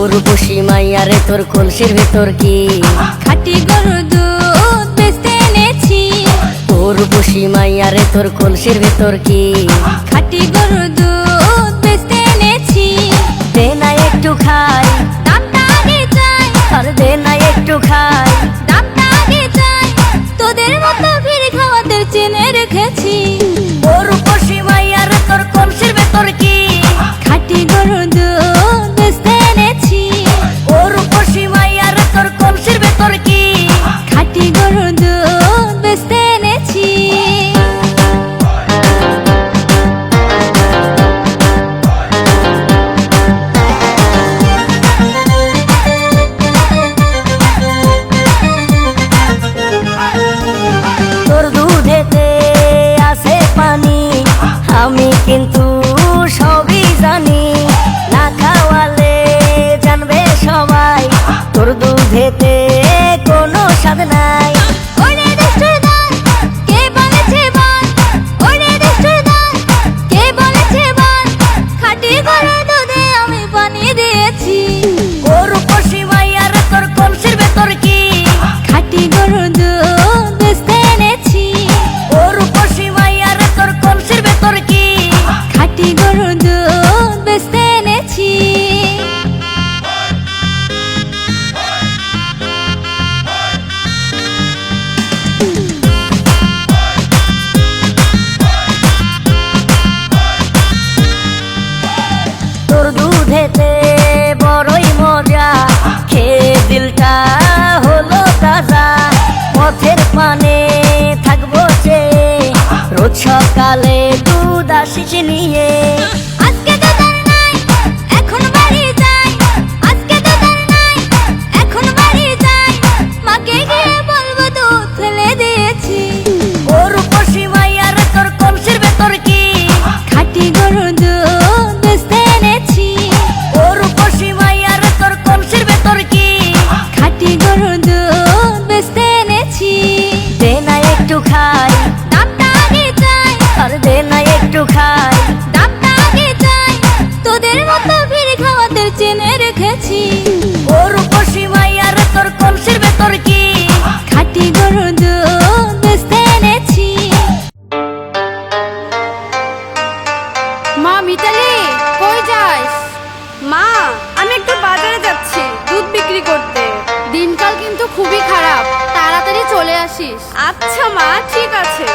উর্বশী মাইয়ারে তোর কলসির ভেতর কি খাঁটি গরুর দুধ বেচতে এনেছি। উর্বশী মাইয়ারে তোর কলসির ভেতর কি খাঁটি গরুর দুধ বেচতে এনেছি। দে না একটু খাই, দামটা আগে চাই, আর দে না একটু খাই। দামটা আগে চাই, তোদের মতো ভিড় খাওয়াতে চেনে রেখেছি। উর্বশী মাইয়ারে তোর কলসির ভেতর কি খাঁটি গরুর দুধ বেচতে এনেছি। উর্বশী মাইয়ারে তোর কলসির ভেতর কি খাঁটি গরুর দুধ বেচতে এনেছি। তোর দুধেতে আছে পানি, আমি কিন্তু সবই জানি। না খাওয়ালে জানবে সবাই তোর দুধেতে কোনো স্বাদ নাই। ওরে দুষ্টুর দল, কে বলেছে বল? ওরে দুষ্টুর দল, কে বলেছে বল? খাঁটি গরুর দুধে আমি পানি দিয়েছি। উর্বশী মাইয়ারে তোর কলসির ভেতর কি খাঁটি গরুর দুধ বেচতে এনেছি। উর্বশী মাইয়ারে তোর কলসির ভেতর কি খাঁটি গরুর দুধ বেচতে এনেছি। তোর দুধেতে বড়ই মজা, খেয়ে দিলটা হলো তাজা। পথের পানে থাকবো চেয়ে, রোজ সকালে দুধ আসিস নিয়ে। আজকে তো তার নাই, এখন বাড়ি যাই। আজকে তো তার নাই, এখন বাড়ি যাই। মাকে গিয়ে বলবো দুধ ফেলে দিয়েছি। উর্বশী মাইয়ারে তোর কলসির ভেতর কি খাঁটি গরুর দুধ বেচতে এনেছি। উর্বশী মাইয়ারে তোর কলসির ভেতর কি খাঁটি গরুর দুধ বেচতে এনেছি। দে না একটু খাই, দামটা আগে চাই, আর দে না একটু খাই। দামটা আগে চাই, তোদের মতো ভিড় খাওয়াতে চেনে রেখেছি। উর্বশী মাইয়ারে তোর কলসির ভেতর কি খাঁটি গরুর দুধ বেচতে এনেছি। মা মিতালি, কই যাস? মা, আমি একটু বাজারে যাচ্ছি দুধ বিক্রি করতে। দিনকাল কিন্তু খুবই খারাপ, তাড়াতাড়ি চলে আসিস। আচ্ছা মা, ঠিক আছে।